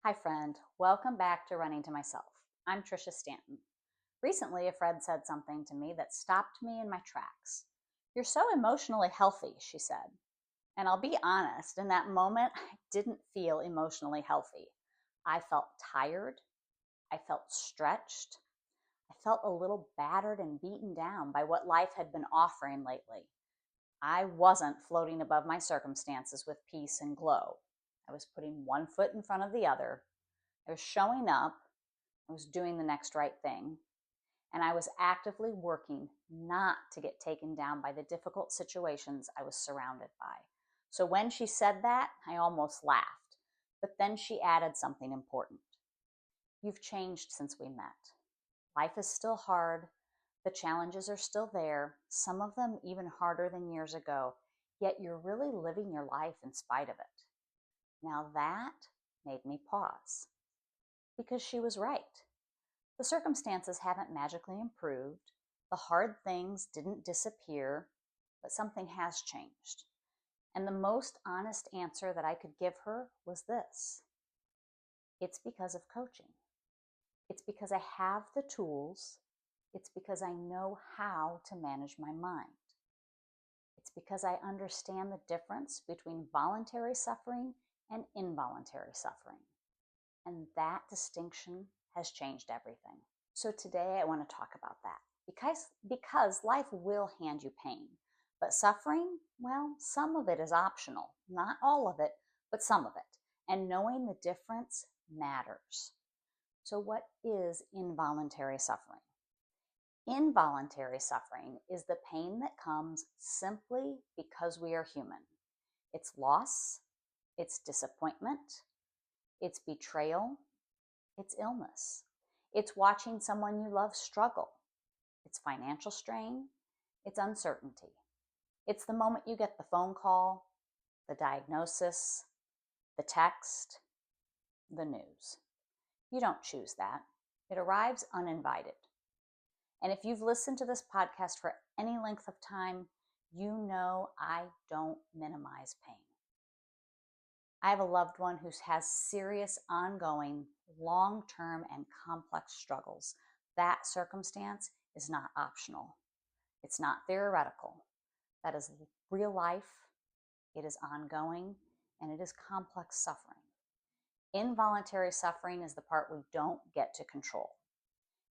Hi, friend. Welcome back to Running to Myself. I'm Trisha Stanton. Recently, a friend said something to me that stopped me in my tracks. "You're so emotionally healthy," she said. And I'll be honest, in that moment, I didn't feel emotionally healthy. I felt tired. I felt stretched. I felt a little battered and beaten down by what life had been offering lately. I wasn't floating above my circumstances with peace and glow. I was putting one foot in front of the other. I was showing up, I was doing the next right thing, and I was actively working not to get taken down by the difficult situations I was surrounded by. So when she said that, I almost laughed. But then she added something important. "You've changed since we met. Life is still hard. The challenges are still there, some of them even harder than years ago, yet you're really living your life in spite of it." Now that made me pause. Because she was right. The circumstances haven't magically improved. The hard things didn't disappear, but something has changed. And the most honest answer that I could give her was this: it's because of coaching. It's because I have the tools. It's because I know how to manage my mind. It's because I understand the difference between voluntary suffering and involuntary suffering. And that distinction has changed everything. So today I want to talk about that because life will hand you pain. But suffering, well, some of it is optional. Not all of it, but some of it. And knowing the difference matters. So what is involuntary suffering? Involuntary suffering is the pain that comes simply because we are human. It's loss, it's disappointment, it's betrayal, it's illness. It's watching someone you love struggle. It's financial strain. It's uncertainty. It's the moment you get the phone call, the diagnosis, the text, the news. You don't choose that. It arrives uninvited. And if you've listened to this podcast for any length of time, you know I don't minimize pain. I have a loved one who has serious, ongoing, long-term, and complex struggles. That circumstance is not optional. It's not theoretical. That is real life. It is ongoing, and it is complex suffering. Involuntary suffering is the part we don't get to control.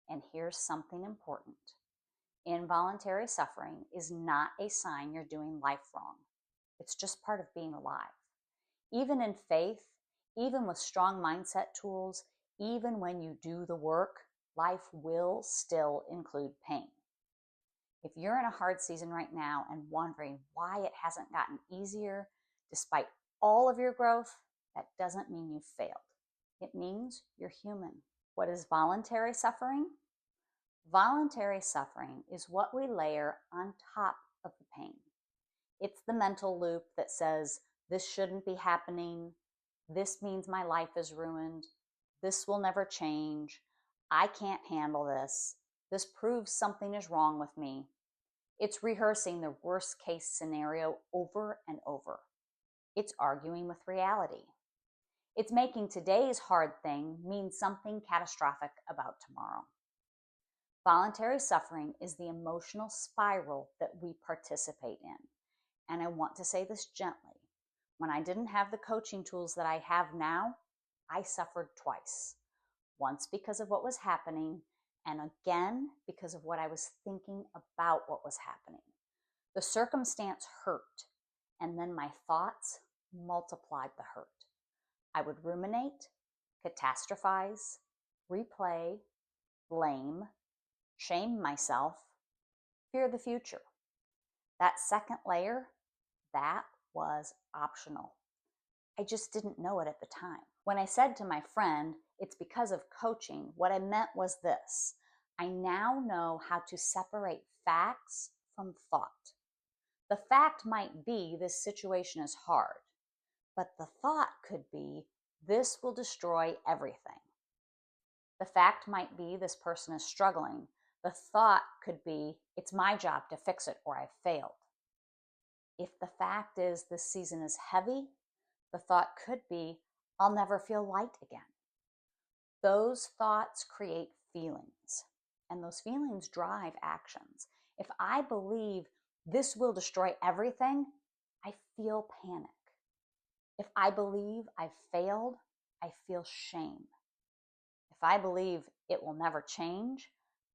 And here's something important. Involuntary suffering is not a sign you're doing life wrong. It's just part of being alive. Even in faith, even with strong mindset tools, even when you do the work, life will still include pain. If you're in a hard season right now and wondering why it hasn't gotten easier despite all of your growth, that doesn't mean you've failed. It means you're human. What is voluntary suffering? Voluntary suffering is what we layer on top of the pain. It's the mental loop that says, this shouldn't be happening. This means my life is ruined. This will never change. I can't handle this. This proves something is wrong with me. It's rehearsing the worst case scenario over and over. It's arguing with reality. It's making today's hard thing mean something catastrophic about tomorrow. Voluntary suffering is the emotional spiral that we participate in. And I want to say this gently. When I didn't have the coaching tools that I have now, I suffered twice. Once because of what was happening, and again because of what I was thinking about what was happening. The circumstance hurt, and then my thoughts multiplied the hurt. I would ruminate, catastrophize, replay, blame, shame myself, fear the future. That second layer, that was optional. I just didn't know it at the time. When I said to my friend, it's because of coaching, what I meant was this: I now know how to separate facts from thought. The fact might be this situation is hard, but the thought could be this will destroy everything. The fact might be this person is struggling. The thought could be it's my job to fix it or I've failed. If the fact is this season is heavy, the thought could be I'll never feel light again. Those thoughts create feelings, and those feelings drive actions. If I believe this will destroy everything, I feel panic. If I believe I've failed, I feel shame. If I believe it will never change,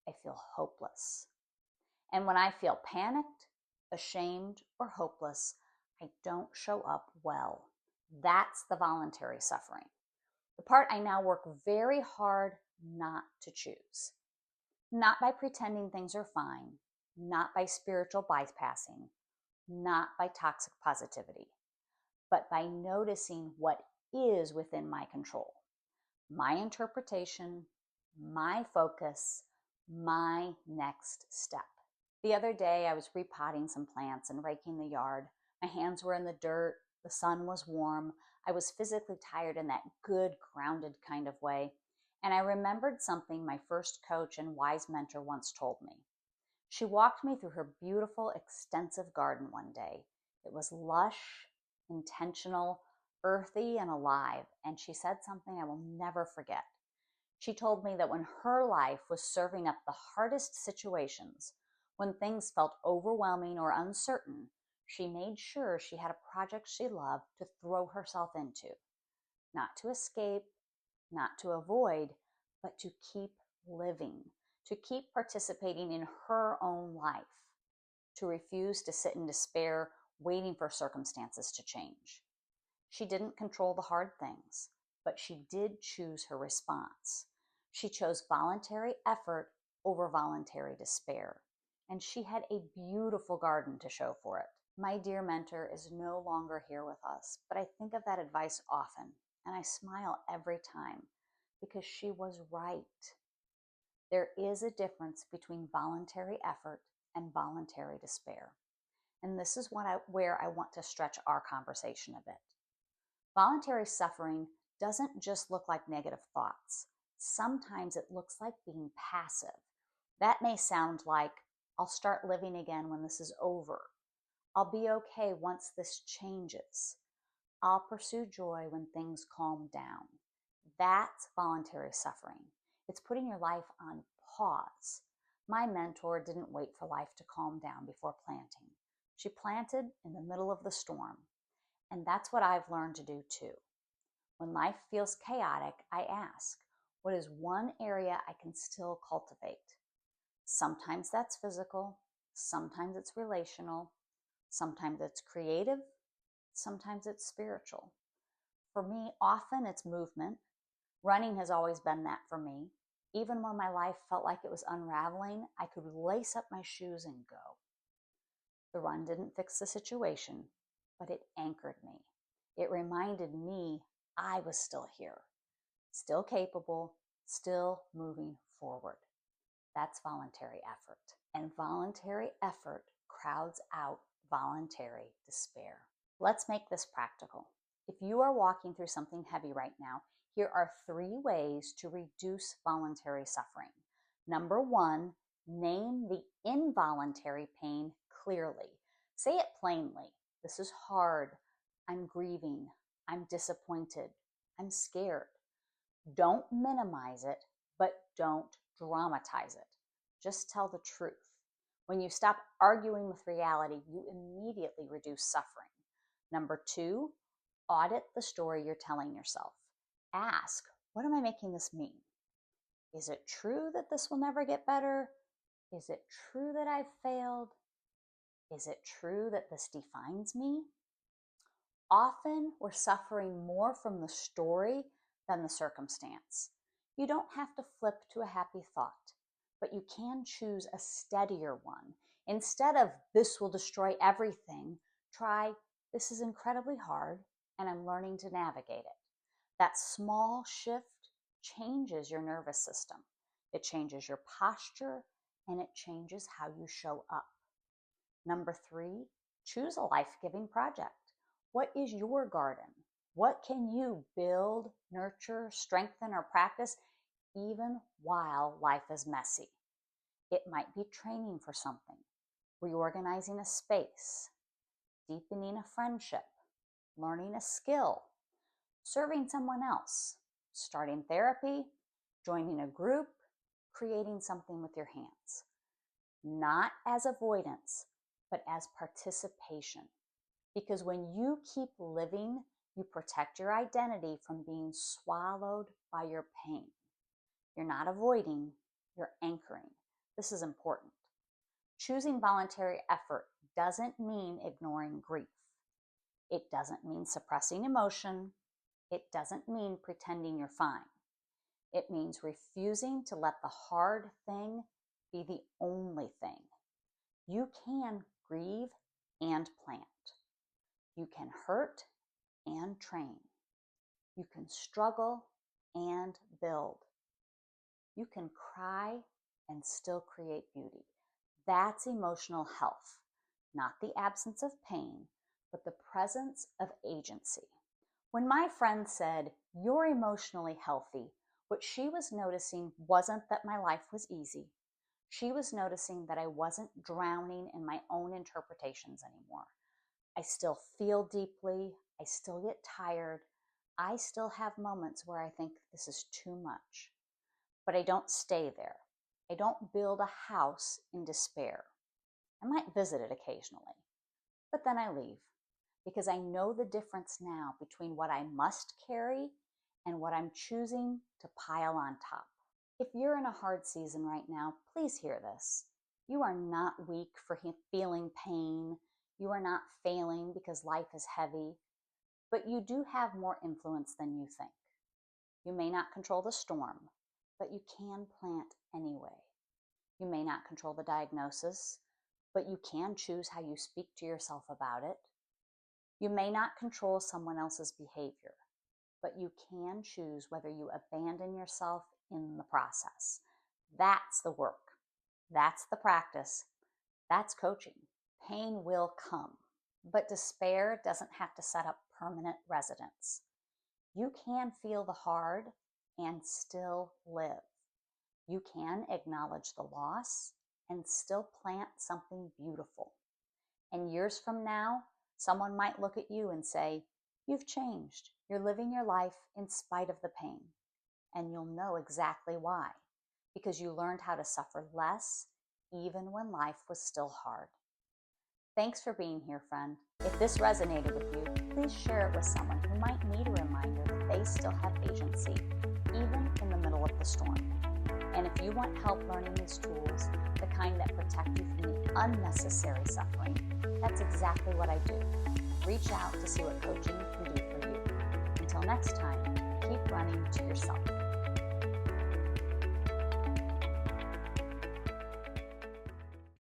I feel hopeless. And when I feel panicked, ashamed, or hopeless, I don't show up well. That's the voluntary suffering. The part I now work very hard not to choose. Not by pretending things are fine, not by spiritual bypassing, not by toxic positivity, but by noticing what is within my control. My interpretation, my focus, my next step. The other day, I was repotting some plants and raking the yard. My hands were in the dirt. The sun was warm. I was physically tired in that good, grounded kind of way. And I remembered something my first coach and wise mentor once told me. She walked me through her beautiful, extensive garden one day. It was lush, intentional, earthy, and alive. And she said something I will never forget. She told me that when her life was serving up the hardest situations, when things felt overwhelming or uncertain, she made sure she had a project she loved to throw herself into. Not to escape, not to avoid, but to keep living, to keep participating in her own life, to refuse to sit in despair, waiting for circumstances to change. She didn't control the hard things, but she did choose her response. She chose voluntary effort over voluntary despair, and she had a beautiful garden to show for it. My dear mentor is no longer here with us, but I think of that advice often, and I smile every time because she was right. There is a difference between voluntary effort and voluntary despair, and this is where I want to stretch our conversation a bit. Voluntary suffering doesn't just look like negative thoughts. Sometimes it looks like being passive. That may sound like, I'll start living again when this is over. I'll be okay once this changes. I'll pursue joy when things calm down. That's voluntary suffering. It's putting your life on pause. My mentor didn't wait for life to calm down before planting. She planted in the middle of the storm. And that's what I've learned to do too. When life feels chaotic, I ask, what is one area I can still cultivate? Sometimes that's physical, sometimes it's relational, sometimes it's creative, sometimes it's spiritual. For me, often it's movement. Running has always been that for me. Even when my life felt like it was unraveling, I could lace up my shoes and go. The run didn't fix the situation, but it anchored me. It reminded me I was still here, still capable, still moving forward. That's voluntary effort. And voluntary effort crowds out voluntary despair. Let's make this practical. If you are walking through something heavy right now, here are 3 ways to reduce voluntary suffering. Number 1, name the involuntary pain clearly. Say it plainly. This is hard. I'm grieving. I'm disappointed. I'm scared. Don't minimize it, but don't dramatize it. Just tell the truth. When you stop arguing with reality, you immediately reduce suffering. Number 2, audit the story you're telling yourself. Ask, what am I making this mean? Is it true that this will never get better? Is it true that I've failed? Is it true that this defines me? Often we're suffering more from the story than the circumstance. You don't have to flip to a happy thought, but you can choose a steadier one. Instead of this will destroy everything, try this is incredibly hard and I'm learning to navigate it. That small shift changes your nervous system. It changes your posture and it changes how you show up. Number 3, choose a life-giving project. What is your garden? What can you build, nurture, strengthen, or practice even while life is messy? It might be training for something, reorganizing a space, deepening a friendship, learning a skill, serving someone else, starting therapy, joining a group, creating something with your hands. Not as avoidance, but as participation. Because when you keep living, you protect your identity from being swallowed by your pain. You're not avoiding, you're anchoring. This is important. Choosing voluntary effort doesn't mean ignoring grief. It doesn't mean suppressing emotion. It doesn't mean pretending you're fine. It means refusing to let the hard thing be the only thing. You can grieve and plant. You can hurt and train. You can struggle and build. You can cry and still create beauty. That's emotional health, not the absence of pain, but the presence of agency. When my friend said, "You're emotionally healthy," what she was noticing wasn't that my life was easy. She was noticing that I wasn't drowning in my own interpretations anymore. I still feel deeply. I still get tired. I still have moments where I think this is too much. But I don't stay there. I don't build a house in despair. I might visit it occasionally, but then I leave because I know the difference now between what I must carry and what I'm choosing to pile on top. If you're in a hard season right now, please hear this. You are not weak for feeling pain. You are not failing because life is heavy, but you do have more influence than you think. You may not control the storm, but you can plant anyway. You may not control the diagnosis, but you can choose how you speak to yourself about it. You may not control someone else's behavior, but you can choose whether you abandon yourself in the process. That's the work. That's the practice. That's coaching. Pain will come, but despair doesn't have to set up permanent residence. You can feel the hard and still live. You can acknowledge the loss and still plant something beautiful. And years from now, someone might look at you and say, "You've changed. You're living your life in spite of the pain." And you'll know exactly why, because you learned how to suffer less even when life was still hard. Thanks for being here, friend. If this resonated with you, please share it with someone who might need a reminder that they still have agency, even in the middle of the storm. And if you want help learning these tools, the kind that protect you from the unnecessary suffering, that's exactly what I do. Reach out to see what coaching can do for you. Until next time, keep running to yourself.